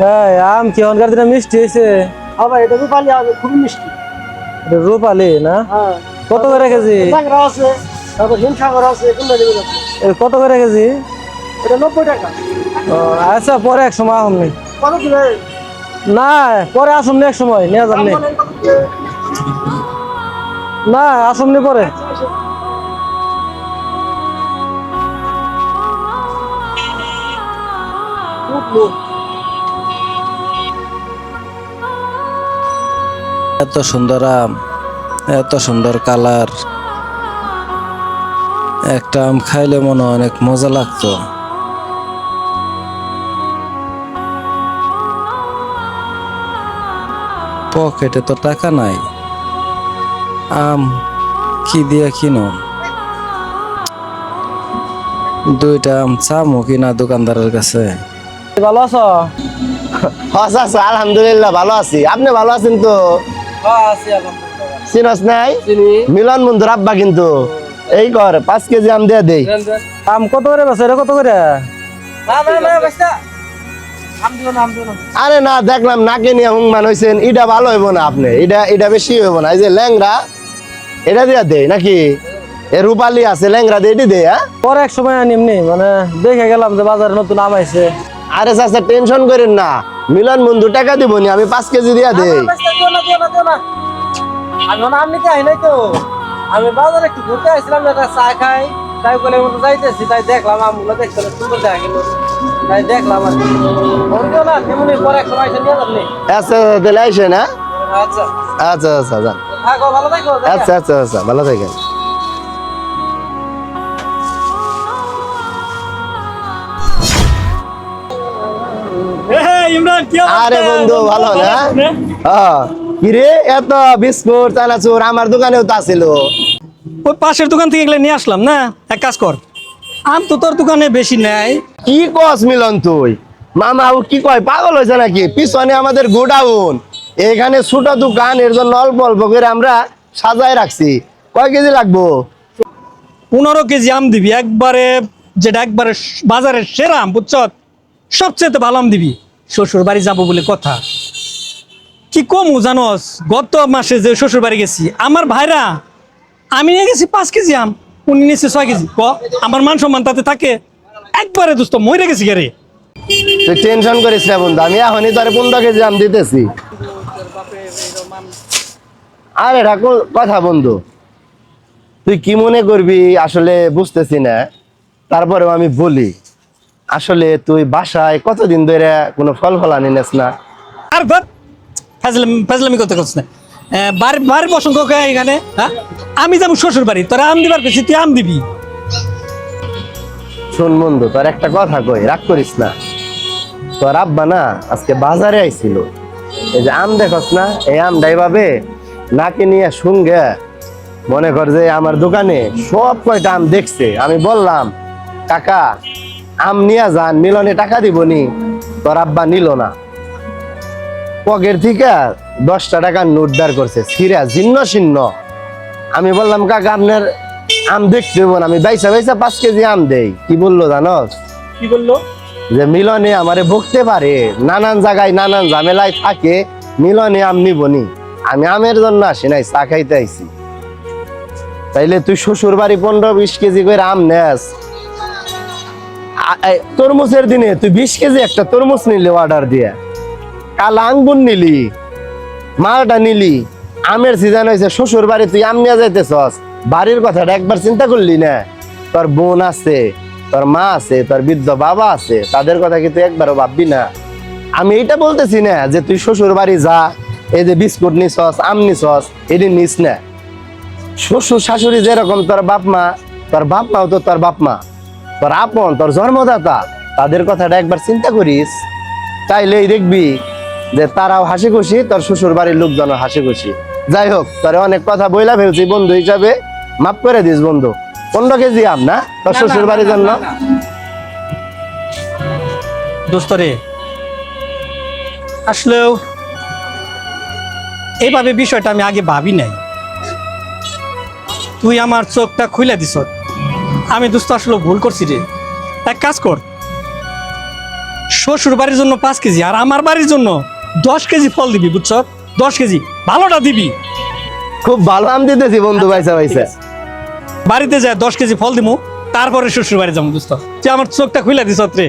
ভাই আম কি অনকার দিনে মিষ্টি হয়েছে? হ্যাঁ ভাই, এটা রূপালি আম, খুবই মিষ্টি। এটা রূপালি না? হ্যাঁ। কত করে কেজি? ল্যাংড়া আছে, তারপর হিমসাগর আছে, কোনটা নেবেন আপনি? এর কত করে কেজি? এটা 90 টাকা। ও, আচ্ছা পরে এক সময় আসুন নি। কত দিলে? না পরে আসুন নি, এক সময় নিয়ে যান নি। না আসুন নি পরে। এত সুন্দর আম, এত সুন্দর কালার, একটা আম খাইলে মনে হয় অনেক মজা লাগতো। পকেটে তো টাকা নাই, আম কি দিয়ে কিনো? দুইটা আম চামো কিনা দোকানদারের কাছে। ভালো আছো? আচ্ছা আলহামদুলিল্লাহ ভালো আছি। আপনি ভালো আছেন তো? চিনস নাই? মিলন বন্ধুর আব্বা কিন্তু। এই কর 5 কেজি আম দিয়ে দেই। আম কত করে বেচো? এটা কত করে? আরে না, দেখলাম নাকে নিয়ে হুংমান হইছেন, এটা ভালো হইব না। আপনি এটা বেশি হইব না। এই যে ল্যাংরা, এটা দিয়া দেই নাকি? এ রূপালি আছে, ল্যাংরা দিয়ে এটি দেই। হ্যাঁ পরে এক সময় আনি এমনি, মানে দেখে গেলাম যে বাজারে নতুন আম আইছে। আরে চাচা টেনশন করেন না, মিলন বন্ধু টাকা দিব নি, আমি 5 কেজি দিয়া দেই। আমি বাজারে একটু ঘুরতে আসছিলাম, চা খাই, তাই বলে যাইতেছি, তাই দেখলাম আমগুলো দেখতে সুন্দর দেখা গেল, তাই দেখলাম আর কি। না তেমনি পরে এক সময় এসে নিয়ে যাবনি। আচ্ছা তাহলে আইসেন। হ্যাঁ আচ্ছা আচ্ছা আচ্ছা যান। থাকো, ভালো থাকো। আচ্ছা আচ্ছা আচ্ছা ভালো থাকেন। আরে বন্ধু ভালো না? কিরে এত বিস্কুট চানাচুর আমার দোকানেও তো আছিল। ওই পাশের দোকান থেকে এগুলো নিয়ে আসলাম না। এক কাজ কর, আম তো তোর দোকানে বেশি নেয়। কি কস মিলন তুই? মামা ও কি কয়, পাগল হয়েছে নাকি? পিছনে আমাদের গোডাউন, এখানে ছোট দোকান, এর জন্য অল্প অল্প করে আমরা সাজায় রাখছি। কয় কেজি লাগবো? 15 কেজি আম দিবি একবারে, যেটা একবারে বাজারের সেরা আম, বুঝছ? সবচেয়ে ভালো আম দিবি। শ্বশুর বাড়ি যাবো বলে কথা। কি কমু জানোস, গত মাসে যে শ্বশুর বাড়ি গেছি, আমার ভাইরা, আমি নিয়ে গেছি 5 কেজি আম, উনি নিয়েছে 6 কেজি। আমার মান সম্মান তাতে থাকে? একবারে দোস্ত মরে গেছি রে। তুই টেনশন করিস না বন্ধু, আমি এখনই তোর 15 কেজি আম দিতেছি। আরে ঠাকুর কথা বন্ধু, তুই কি মনে করবি আসলে বুঝতেছি না। তারপরেও আমি বলি, আসলে তুই বাসায় কতদিন ধরে কোনো ফল আনি নেস না? আর ফাজলামি করতে করছ না। বাড়ির প্রসঙ্গ এখানে, হ্যাঁ? আমি যাবো শ্বশুর বাড়ি, তোরা আম দিবার পেছি, তুই আম দিবি। শোন বন্ধু, তোর একটা কথা কই, রাগ করিস না। তোর আব্বা না আজকে বাজারে আইছিল, এই যে আম দেখস না, এই আমটাই ভাবে নাকে নিয়ে শুনগে মনে কর যে আমার দোকানে সব কয়টা আম দেখছে। আমি বললাম কাকা আম নিয়ে যান, মিলনে টাকা দিবনি। তোর আব্বা নিল না, পকেট থেকে 10টা টাকার নোট বের করছে, ছিঁড়া ছিন্ন ছিন্ন। আমি বললাম কাকা আপনার আম দেখতে হইব না, আমি বাইসা 5 কেজি আম দেই। কি বললো জানোস? কি বললো? যে মিলনে আমারে বকতে পারে, নানান জায়গায় নানান ঝামেলায় থাকে, মিলনে আম নিবনি। আমি আমের জন্য আসি নাই, চা খাইতে আইছি। তাইলে তুই শ্বশুর বাড়ি 15-20 কেজি করে আম নেস, তরমুজের দিনে তুই 20 কেজি একটা তরমুজ নিলি অর্ডার দিয়ে, কাল আঙ্গুর নিলি, মালটা নিলি। আমের সিজন হয়েছে, শ্বশুর বাড়ি তুই আম নিয়ে যাইতেছস, বাড়ির কথাটা একবার চিন্তা করলি না? তোর বোন আছে, তোর মা আছে, তোর বৃদ্ধ বাবা আছে, তাদের কথা কি তুই একবারও ভাববি না? আমি এইটা বলতেছি না যে তুই শ্বশুর বাড়ি যা, এই যে বিস্কুট নিছস, আম নিছস, এটি নিস না। শ্বশুর শাশুড়ি যেরকম তোর বাপ মা, তোর বাপ মাও তো তোর বাপ মা, তোর আপন, তোর জন্মদাতা, তাদের কথাটা একবার চিন্তা করিস। চাইলেই দেখবি যে তারাও হাসি খুশি, তোর শ্বশুর বাড়ির লোকজনও হাসি খুশি। যাই হোক, তোরে অনেক কথা বইলা ফেলছি, বন্ধু হিসাবে মাফ করে দিস বন্ধু। 15 কেজি আম না তোর শ্বশুর বাড়ির জন্য? দোস্তরে আসলেও এইভাবে বিষয়টা আমি আগে ভাবি নাই। তুই আমার চোখটা খুলে দিস। আমি দোস্ত আসলে ভুল করছি রে। এক কাজ কর, শ্বশুর বাড়ির জন্য 5 কেজি আর আমার বাড়ির জন্য 10 কেজি ফল দিবি, বুঝছ? 10 কেজি ভালোটা দিবি। খুব ভালো আম দিতেছি বন্ধু পয়সা পয়সা। বাড়িতে যায় 10 কেজি ফল দিমু, তারপরে শ্বশুর বাড়ি যাবো দোস্ত। তুই আমার চোখটা খুলে দিস রে।